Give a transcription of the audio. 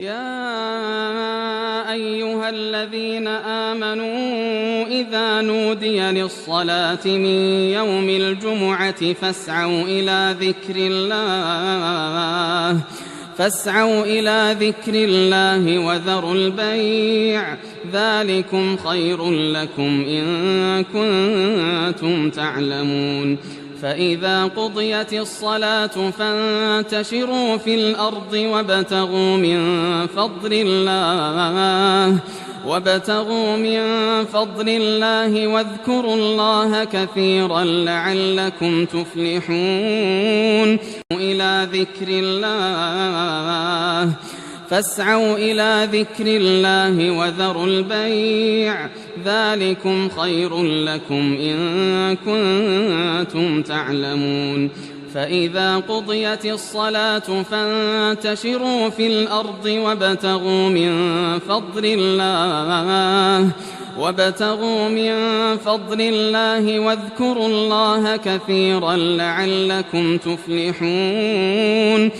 يا أيها الذين آمنوا إذا نودي للصلاة من يوم الجمعة فاسعوا إلى ذكر الله وذروا البيع ذلكم خير لكم إن كنتم تعلمون. فإذا قضيت الصلاة فانتشروا في الأرض وابتغوا من فضل الله واذكروا الله كثيرا لعلكم تفلحون. فاسعوا إلى ذكر الله وذروا البيع ذلكم خير لكم إن كنتم تعلمون. فإذا قضيت الصلاة فانتشروا في الأرض وابتغوا من فضل الله واذكروا الله كثيرا لعلكم تفلحون.